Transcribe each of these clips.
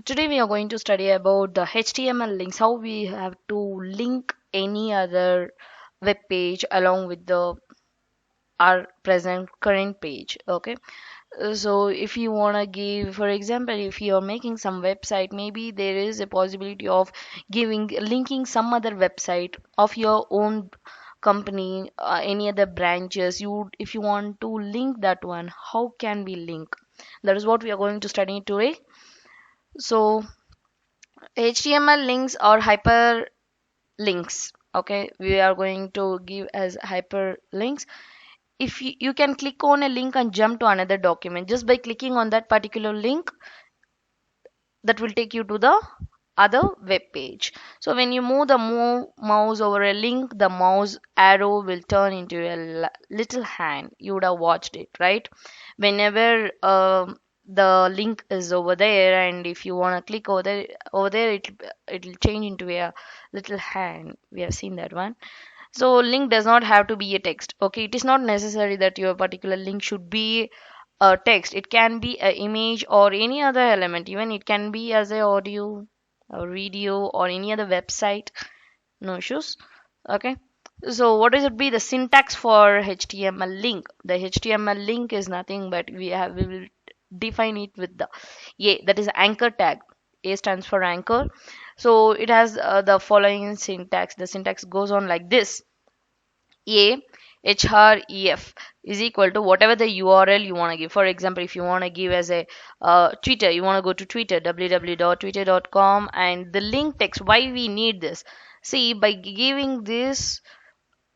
Today we are going to study about the HTML links, how we have to link any other web page along with the our present current page. Okay. So if you want to give, for example, if you're making some website, maybe there is a possibility of giving linking some other website of your own company, any other branches. You, if you want to link that one, how can we link? That is what we are going to study today. So HTML links or hyperlinks. Okay, we are going to give as hyperlinks. If you can click on a link and jump to another document just by clicking on that particular link, that will take you to the other web page. So when you move the mouse over a link, the mouse arrow will turn into a little hand. You would have watched it, right? Whenever the link is over there, and if you want to click over there, it'll change into a little hand. We have seen that one. So link does not have to be a text. Okay, it is not necessary that your particular link should be a text. It can be an image or any other element. Even it can be as a audio or video or any other website. No issues. Okay. So what is it be the syntax for HTML link? The HTML link is nothing but we will define it with the A, that is anchor tag. A stands for anchor. So it has the following syntax. The syntax goes on like this: A href is equal to whatever the URL you want to give. For example, if you want to give as a Twitter, you want to go to Twitter, www.twitter.com, and the link text. Why we need this? See, by giving this,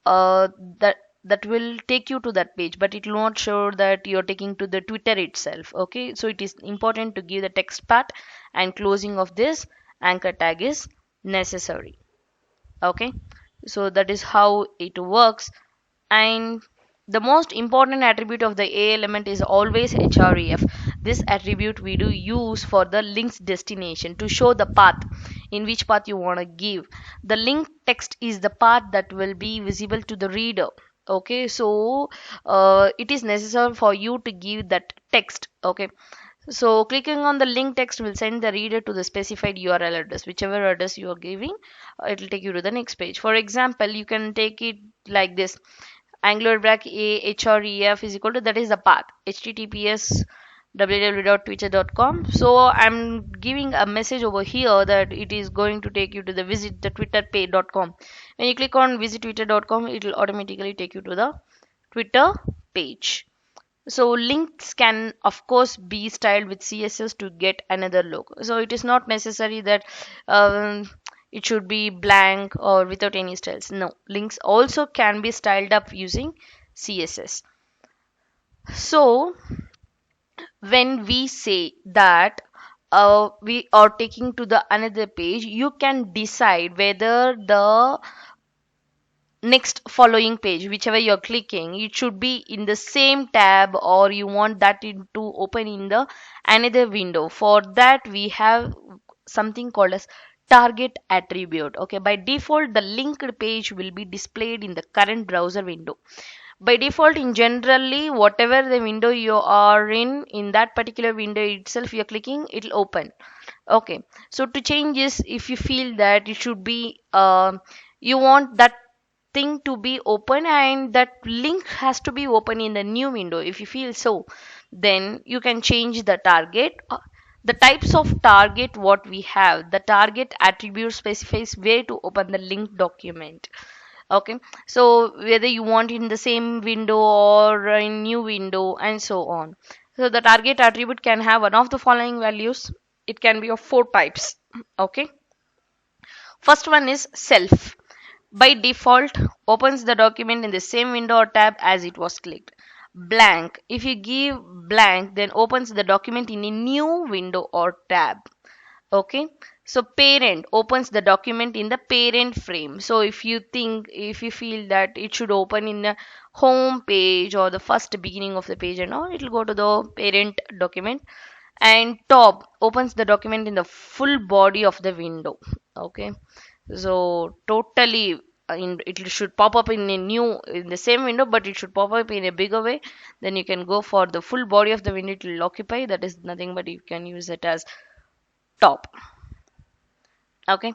uh, that that will take you to that page, but it will not show that you're taking to the Twitter itself. Okay, so it is important to give the text part, and closing of this anchor tag is necessary. Okay, so that is how it works. And the most important attribute of the A element is always href. This attribute we do use for the link's destination to show the path, in which path you want to give. The link text is the path that will be visible to the reader. Okay, so it is necessary for you to give that text. Okay, so clicking on the link text will send the reader to the specified URL address, whichever address you are giving. It will take you to the next page. For example, you can take it like this: angular bracket a href is equal to, that is the path, https www.twitter.com. So I'm giving a message over here that it is going to take you to the visit the twitter page.com. When you click on visit twitter.com, it will automatically take you to the Twitter page. So links can of course be styled with CSS to get another look. So it is not necessary that it should be blank or without any styles. No, links also can be styled up using CSS. So when we say that we are taking to the another page, you can decide whether the next following page, whichever you're clicking, it should be in the same tab, or you want that to open in the another window. For that we have something called as target attribute. Okay, by default the linked page will be displayed in the current browser window. By default, in generally whatever the window you are in that particular window itself you're clicking, it'll open. Okay, so to change this, if you feel that it should be you want that thing to be open and that link has to be open in the new window, if you feel so, then you can change the target. The types of target, what we have, the target attribute specifies where to open the link document. Okay, so whether you want in the same window or in new window and so on. So the target attribute can have one of the following values. It can be of four types. Okay, first one is self. By default opens the document in the same window or tab as it was clicked. Blank, if you give blank, then opens the document in a new window or tab. Okay, so parent opens the document in the parent frame. So if you feel that it should open in the home page or the first beginning of the page and all, it will go to the parent document. And top opens the document in the full body of the window. Okay, so totally it should pop up in a new in the same window, but it should pop up in a bigger way. Then you can go for the full body of the window, it will occupy. That is nothing but you can use it as top. Okay,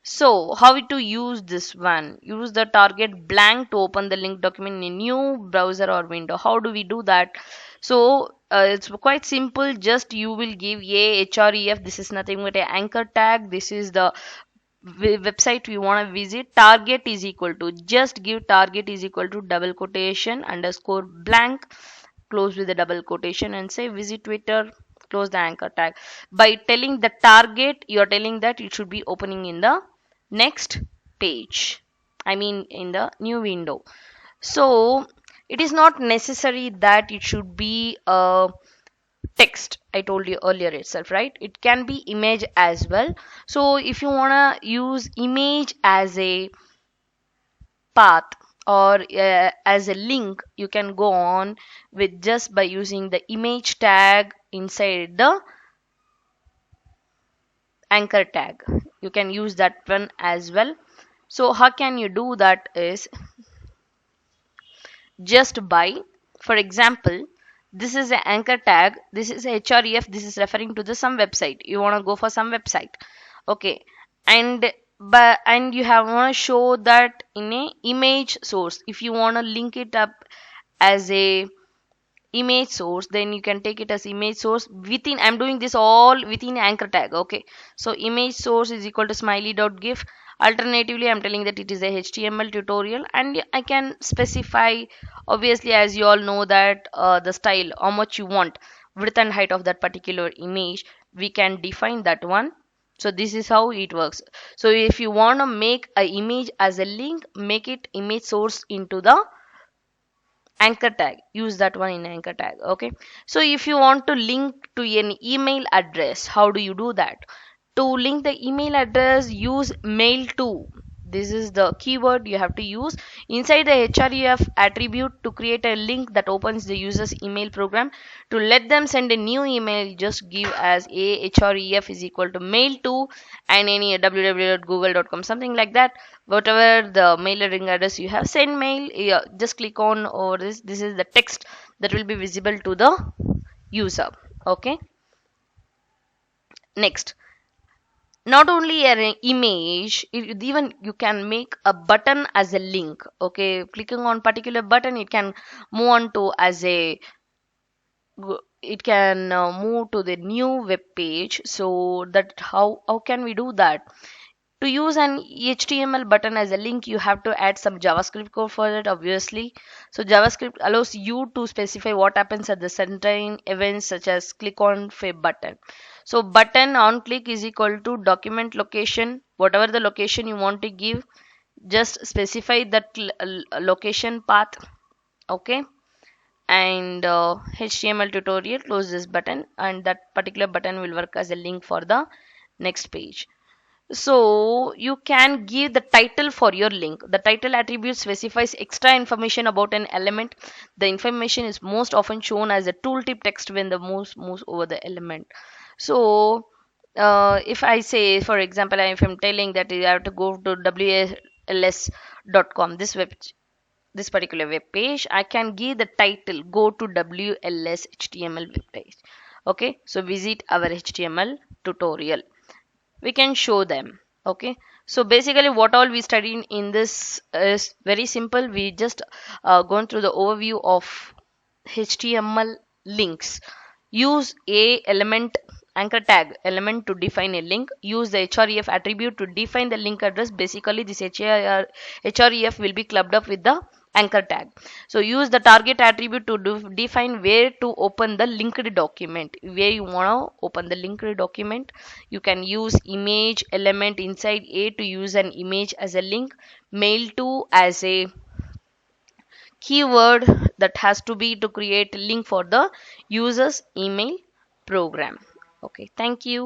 so how to use this one? Use the target blank to open the link document in a new browser or window. How do we do that? So it's quite simple. Just you will give a href. This is nothing but a anchor tag. This is the website we want to visit. Target is equal to, just give target is equal to double quotation underscore blank, close with the double quotation, and say visit Twitter, close the anchor tag. By telling the target, you are telling that it should be opening in the next page, I mean in the new window. So it is not necessary that it should be a text. I told you earlier itself, right? It can be image as well. So if you want to use image as a path or as a link, you can go on with just by using the image tag inside the anchor tag. You can use that one as well. So how can you do that is just by, for example, this is an anchor tag, this is a href, this is referring to the some website, you want to go for some website. Okay, and and you have want to show that in a image source. If you want to link it up as a image source, then you can take it as image source within, I'm doing this all within anchor tag. Okay, so image source is equal to smiley.gif. Alternatively, I'm telling that it is a html tutorial, and I can specify, obviously, as you all know, that the style, how much you want, width and height of that particular image, we can define that one. So this is how it works. So if you want to make a image as a link, make it image source into the anchor tag, use that one in anchor tag. Okay, so if you want to link to an email address, how do you do that? To link the email address, use mail to. This is the keyword you have to use inside the href attribute to create a link that opens the user's email program. To let them send a new email, just give as a href is equal to mail to and any www.google.com, something like that. Whatever the mailing address you have, send mail. Yeah, just click on over this. This is the text that will be visible to the user. Okay, next, not only an image, even you can make a button as a link. Okay, clicking on particular button, it can move on to as a, it can move to the new web page. So that how can we do that? To use an html button as a link, you have to add some javascript code for it, obviously. So javascript allows you to specify what happens at the certain events, such as click on a button. So button on click is equal to document location, whatever the location you want to give, just specify that location path. Okay, and html tutorial, close this button, and that particular button will work as a link for the next page. So you can give the title for your link. The title attribute specifies extra information about an element. The information is most often shown as a tooltip text when the moves over the element. So if I say, for example, if I'm telling that you have to go to wls.com, this particular web page, I can give the title, go to WLS HTML web page. Okay, so visit our HTML tutorial. We can show them. Okay, so basically what all we studied in this is very simple. We just gone through the overview of HTML links. Use a element anchor tag element to define a link. Use the href attribute to define the link address. Basically this href will be clubbed up with the anchor tag. So use the target attribute to define where to open the linked document, where you want to open the linked document. You can use image element inside a to use an image as a link, mail to as a keyword that has to be to create a link for the user's email program. Okay, thank you.